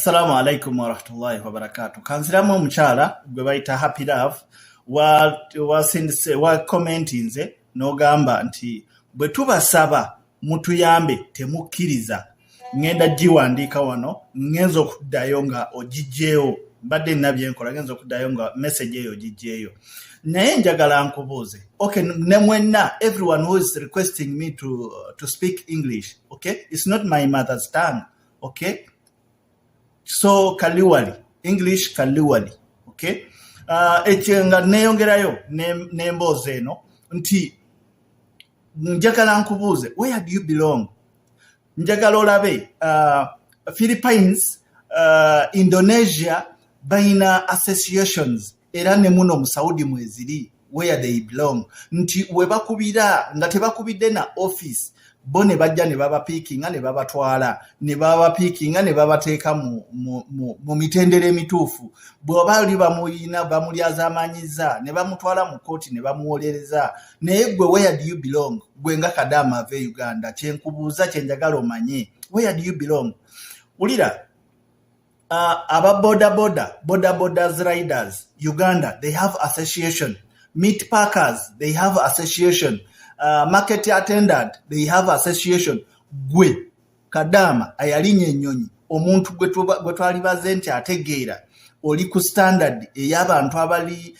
Assalamu alaikum wa rahmatullahi wa barakatuh. Kansiramu omukyala gwe bayita Happy Love wa commenting nze n'ogamba nti bwe tubasaba mutuyambe temukkiriza ngenda giwandiika wano ngenza okuddayo nga ogijjeewo mbadde nabye nkola ngenza okuddayo nga message eyo ogijjeeyo naye njagala nkubuuze okay ne mwenna everyone who is requesting me to speak English okay it's not my mother's tongue okay so kaliwali English kaliwali okay ekyenga neyongerayo n'emboozi eno nti njagala nkubuuze where do you belong njagala olabe Philippines Indonesia baina associations era ne muno mu Saudi mweziri where they belong nti webakubira nga tebakubidde na office bone bajja ne baba pickinga ne babatwala ne baba pickinga ne babateeka mu mitendere emituufu bw'oba ali bamuyina bamulyaza amanyiza ne bamutwala mu kooti ne bamuwolereza naye gwe where do you belong gwe nga Kadama ave Uganda kyenkubuuza kyenjagala omanye where do you belong ulira aba boda riders Uganda they have association meat packers they have association market attendant they have association gwe Kadama ayalinye ennyonyi omuntu gwe twalibaze nti ategeera oli ku standard ey'abantu abali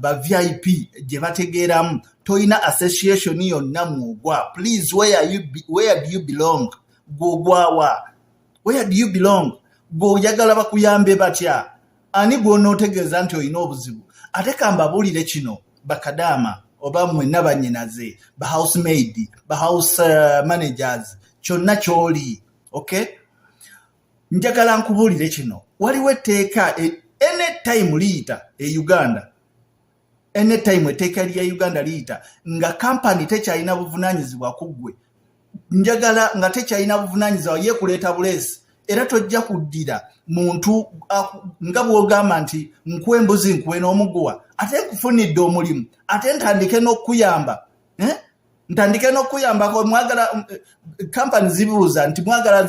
ba VIP gye bategeeramu toyina association yonna mwogwa please where do you belong gogwawa where do you belong gojagala bakuyambe batya ani gw'onootegeeza nti olina obuzibu ate kambabuulire kino bakadama oba mwenna bannyinaze ba housemaid ba house managers kyonna kyoli okay njagala nkubuulire kino waliwo etteeka anytime liyita Uganda anytime etteeka lya Uganda liyita nga company tekyalina buvunaanyizibwa ku ggwe njagala nga tekyalina buvunaanyizibwa ye kuleeta bulesi era tojja kuddira muntu nga bw'ogamba nti nkuwe embuzi nkuwe n'omuguwa ate nkufunidde omulimu ate ntandike n'okuyamba ntandike n'okuyambako mwagala company zibuuza nti mwagala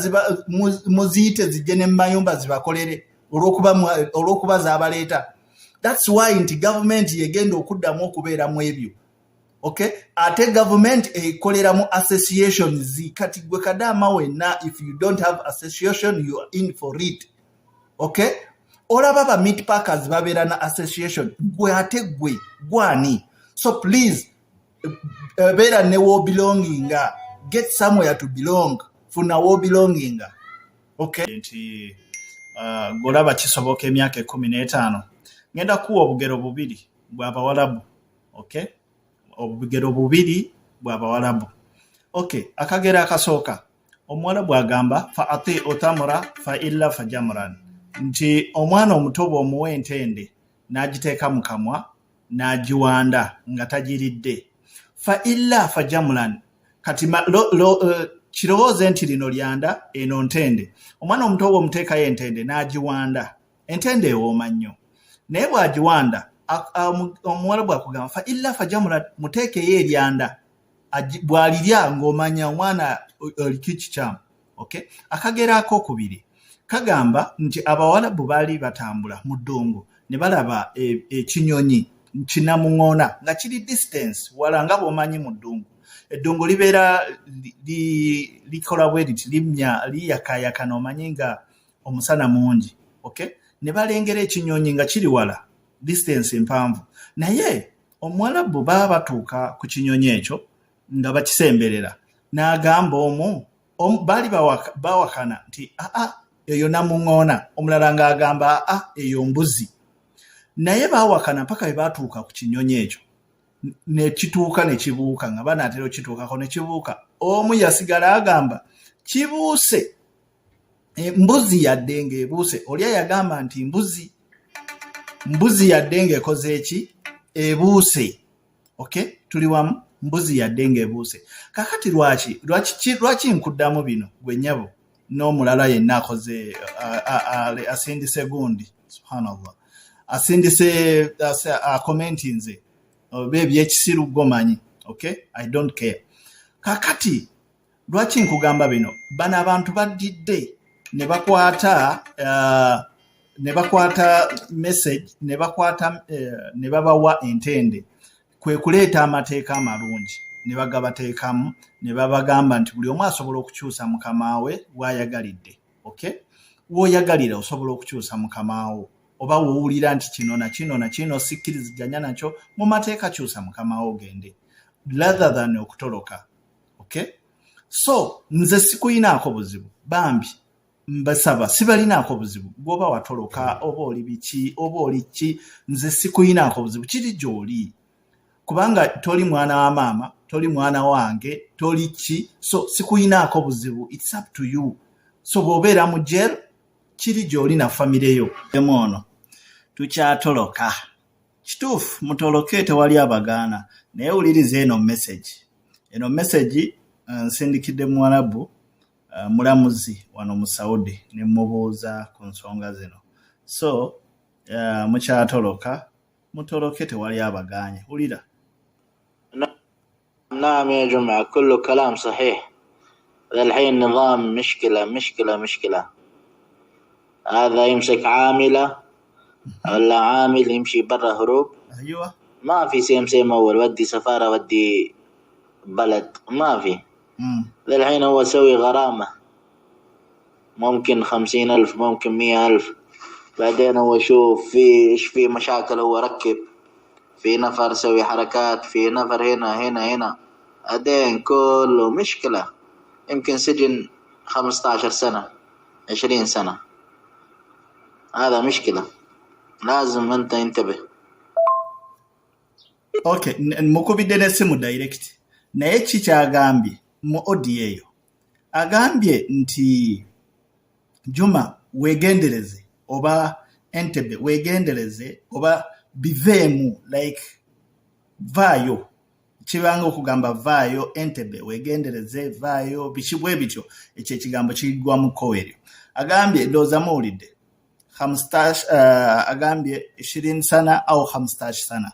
muziyite zijje ne mumayumba zibakolere olw'okuba zaabaleeta that's why nti government yegenda okuddamu okubeeramu ebyo okay ate government ekolera mu associations kati gwe Kadama wenna if you don't have association you are in for it okay olaba ba meat packers babeera na association gwe ate gwe gwani so please beera ne wo belonging get somewhere to belong funa wo belonging okay nti golaba kisoboka emyaka 15 ngenda kuwa obugero bubiri bw'abawalabu okay obugero bubiri bw'abawalabu okay akagera akasooka omuwalabu agamba fa ati otamura fa illa fajamran nti omwana omutobo omuwe entende n'agiteeka mu kamwa n'agiwanda nga tagiridde fa illa fajamran kati kirowooze nti lino lyanda eno ntende omwana omutobo omuteekayo entende n'agiwanda entende ewooma nnyo naye bw'agiwanda omuwalabu akugamba fa illa fajamura muteekeyo eryanda bw'alirya ng'omanya omwana olikikikyamu okay akagera akokubiri kagamba nti abawalabu baali batambula mu ddungu ne balaba ekinyonyi kinamuŋŋoona nga kiri distance wala nga bw'omanyi mu ddungu eddungu libeera likola bwe liti liyakayaka n'omanyi nga omusana mungi okay ne balengera ekinyonyi nga kiri wala distance mpanvu naye omuwalabu baba batuuka ku kinyonyi ekyo nga bakisemberera n'agamba baali bawakana nti eyo namuŋŋoona omulala ng'agamba eyo mbuzi naye bawakana mpaka bwe batuuka ku kinyonyi ekyo ne kituuka ne kibuuka nga banaatera okituukako ne kibuuka omu yasigala agamba kibuuse mbuzi yadde ng'ebuuse olya yagamba nti mbuzi yadde ng'ekoze eki ebuuse okay tuli wamu mbuzi yadde ng'ebuuse kakati lwaki nkuddamu bino gwe nnyabo n'omulala yenna akoze asindise gundi subhanallah asindise commenti nze oba ebyekisiru gomanyi okay I don't care kakati lwaki nkugamba bino bano abantu badidde ne bakwata message ne babawa entende kwe kuleeta amateeka amalungi ne bagabateekamu ne babagamba nti buli omu asobola okukyusa mukama we w'ayagalidde. Okay? W'oyagalira osobola okukyusa mukama wo oba wowulira nti kino na kino sikkiriziganya nakyo mu mateeka kyusa mukama wo ogende rather than okutoloka. Okay? So nze sikuyinaako buzibu bambi mbasaba sibalinaako buzibu gwoba watoloka oba oli biki oba oli ki nze sikuyinaako buzibu kiri gy'oli kubanga toli mwana wa maama toli mwana wange toli ki so sikuyinaako buzibu it's up to you so bw'obeera mu jail kiri gy'oli na famire yo emono tukyatoloka kituufu mutoloke tewali abagaana naye wuliriza eno message nsindikidde Mwarabu mulamuzi wano mu Saudi ne mubuuza ku nsonga zino so mukyatoloka mutoloke tewali abagaanye wulira. نعم يا جماعة كله كلام صحيح. الحين نظام مشكلة هذا يمسك عاملة ولا عامل يمشي برا هروب. أيوة ما في سيم أول ودي سفارة ودي بلد ما في. الحين هو سوي غرامة ممكن 50,000 ممكن 100,000 بعدين هو شوف في مشاكل هو ركب في نفر سوي حركات في نفر هنا بعدين كله مشكلة يمكن سجن 15 سنة 20 سنة. هذا مشكلة لازم أنت انتبه. Okay mukubidde n'essimu direct naye kikyagambye mu audio eyo agambye nti Juma wegendereze oba Entebbe wegendereze oba biveemu like vaayo kibanga okugamba vaayo Entebbe wegendereze vaayo bikibwe bityo ekyo ekigambo kiggwamu koweri agambye ndowooza muwulidde agambye 20 sana au 15 sana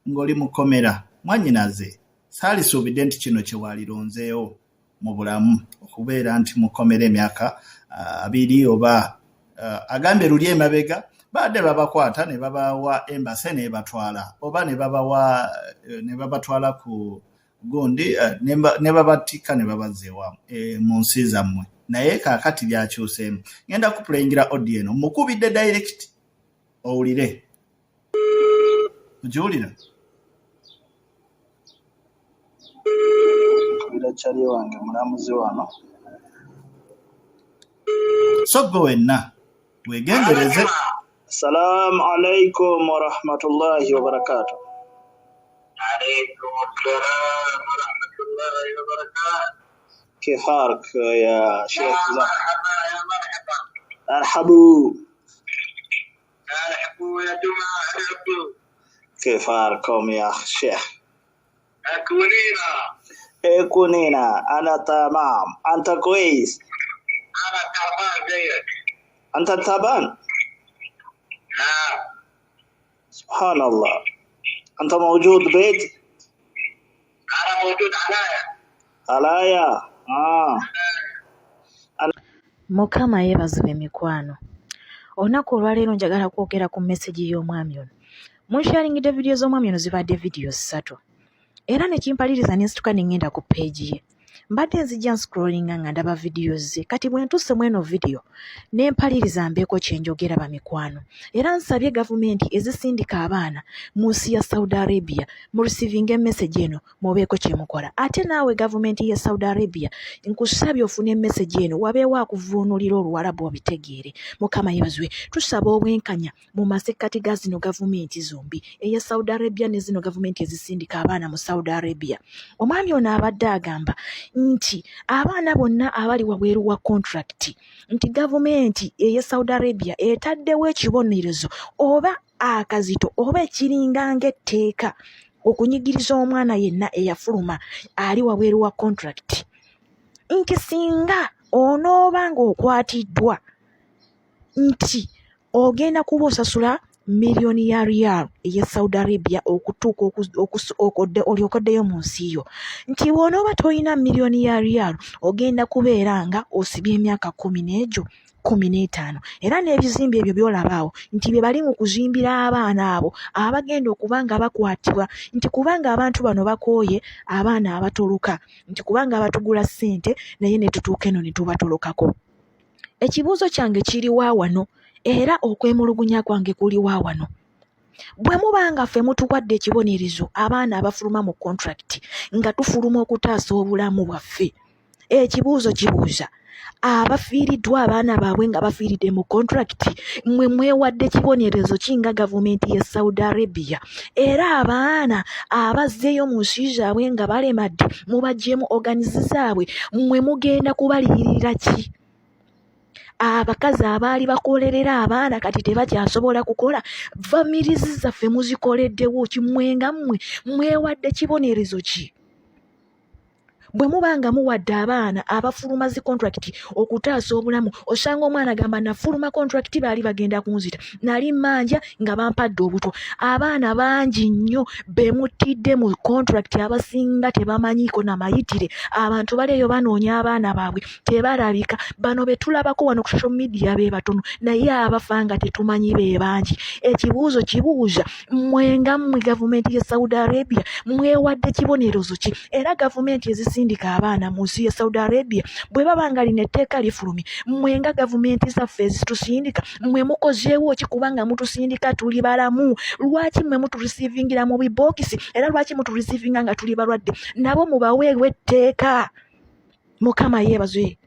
ng'oli mukomera mwanyinaze saalisuubidde nti kino kye walironzeewo mu bulamu okubeera nti mukomera emyaka 2 oba agambye luli emabega badde babakwata ne babawa embase ne batwala oba ne babatwala ku gundi ne babatika ne babazeewa mu nsi zammwe naye kaakati byakyuseemu ngenda kupulengera audio eno mukubidde direct owulire ogiwulira chali wange mulamuzi wano so gwe wenna wegendereze. Assalamu alaikum wa rahmatullahi wa barakatuh. عليكم السلام ورحمة الله وبركاته. كيف حالك يا شيخ؟ مرحبا يا مرحبا. ارحبوا يا جماعة ارحبوا. كيف حالكم يا شيخ؟ كونينا. أنا تمام. أنت كويس؟ أنا تعبان زيك. أنت تعبان؟ نعم. سبحان الله. أنت موجود بيت؟ أنا موجود عليا. Mukama yeebazibwe emikwano. Olunaku olwaleero njagala kwogera ku message y'omwami ono. Munsharingidde vidiyo z'omwami ono zibadde vidiyo 3. Era ne kimpaliriza ne nsituka ne ngenda ku page ye. Mbadde nzijja scrollinga nga ndaba vidiyo ze. Kati bwe ntuuse mu eno vidiyo ne mpaliriza mbeeko kye njogera bamikwano. Era nsabye gavumenti ezisindika abaana mu nsi ya Saudi Arabia mu receiving message eno mubeeko kye mukola. Ate naawe gavumenti ya Saudi Arabia nkusabye ofune message eno wabeewo akuvuunulira Oluwarabu obitegeere. Mukama yeebazibwe. Tusaba obwenkanya mu masekkati ga zino gavumenti zombi eya Saudi Arabia ne zino gavumenti ezisindika abaana mu Saudi Arabia. Omwami ono abadde agamba nti abaana bonna abali wabweru wa contract nti gavumenti eya Saudi Arabia etaddewo ekibonerezo oba akazito oba ekiringanga etteeka okunyigiriza omwana yenna eyafuluma ali wabweru wa contract nti singa onooba ng'okwatiddwa nti ogenda kuba osasula miliyoni ya riyal eya Saudi Arabia okutuuka olyokoddeyo mu nsi yo nti wonooba toyina miliyoni ya riyal ogenda kubeera nga osibye emyaka 10 n'egyo 15 era n'ebizimbe ebyo byolabaawo nti bye bali mu kuzimbira abaana abo abagenda okubanga bakwatibwa nti kubanga abantu bano bakooye abaana abatoloka nti kubanga abatugula ssente naye ne tutuuka eno ne tubatolokako. Ekibuuzo kyange kiri wa wano era okwemulugunya kwange kuli wa wano. Bwe mubanga ffe mutuwadde ekibonerezo abaana abafuluma mu contract nga tufuluma okutaasa obulamu bwaffe, ekibuuzo kibuuza abafiiriddwa abaana baabwe nga bafiiridde mu contract mwe mwewadde kibonerezo kinga gavumenti ya Saudi Arabia era abaana abazzeeyo mu nsi zaabwe nga balemadde mubaggyemu organize zaabwe mwe mugenda kubaliyirira ki? Abakazi abaali bakolerera abaana kati tebakyasobola kukola, famirizi zaffe muzikoleddewo ki? Mwenga mmwe mwewadde kibonerezo ki? Bwe mubanga muwadde abaana abafuluma zi contract okutaasa obulamu, osanga omwana agamba nafuluma contract baali bagenda kunzita nali manja nga bampadde obuto. Abaana bangi nnyo bemutidde mu contract abasinga tebamanyiiko na mayitire. Abantu baleeyo banoonya abaana baabwe tebalabika. Bano be tulabako wano ku social media be batono naye abafa nga tetumanyi be bangi. Ekibuuzo kibuuza mwenga mmwe gavumenti ya Saudi Arabia mwewadde kibonerezo ki? Era gavumenti ezisindika abaana mu nsi ya Saudi Arabia bwe baba nga lino etteeka lifulumye, mwenga gavumenti zaffe ezitusindika mwe mukozeewo ki kubanga mutusindika tuli balamu? Lwaki mwe muturisiivingira mu bibokisi era lwaki muturisiivinga nga tuli balwadde? Nabo mubaweewo etteeka. Mukama yeebazwe.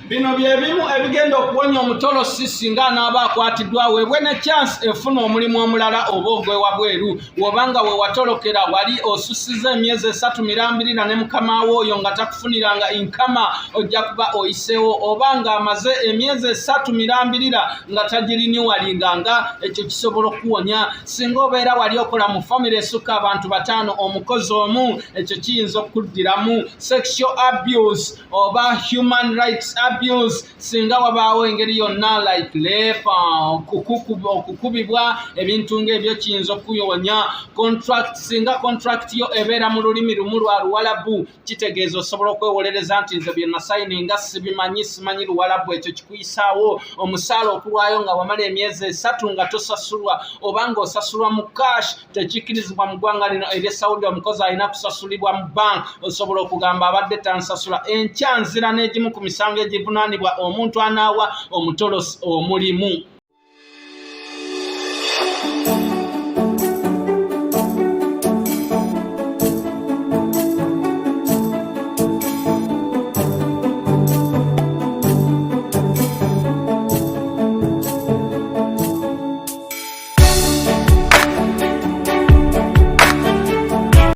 Bino bye bimu ebigenda okuwonya Omutolosi singa anaaba akwatiddwa weebwe ne chance efuna omulimu omulala oba ogwewa bweru. Wobanga we watolokera wali osusiza emyezi 3 mirambirira ne mukama wo oyo nga takufuniranga inkama, ojja kuba oyiseewo. Obanga amaze emyezi 3 mirambirira nga tagirinyuwalinganga, ekyo kisobola okuwonya. Singa obeera wali okola mu famire esukka abantu 5 omukozi omu, ekyo kiyinza okuddiramu sexual abuse oba human rights abuse. Singa wabaawo engeri yonna like rape, okukubibwa, ebintu ng'ebyo kiyinza okuyonya. Contract, singa contract yo ebeera mu lulimi lumu lwa Luwalabu, kitegeeza osobola okwewolereza nti nze bye nasayininga simanyi Luwalabu, ekyo kikuyisaawo. Omusaala okulwayo nga wamala emyezi 3 nga tosasulwa oba nga osasulwa mu cash, tekikkirizibwa mu ggwanga lino erya Saudi omukozi alina kusasulibwa mu bank. Osobola okugamba abadde tansasula. Enkyanzira n'egimu ku misango egivunaanibwa omuntu anaawa Omutolosi omulimu.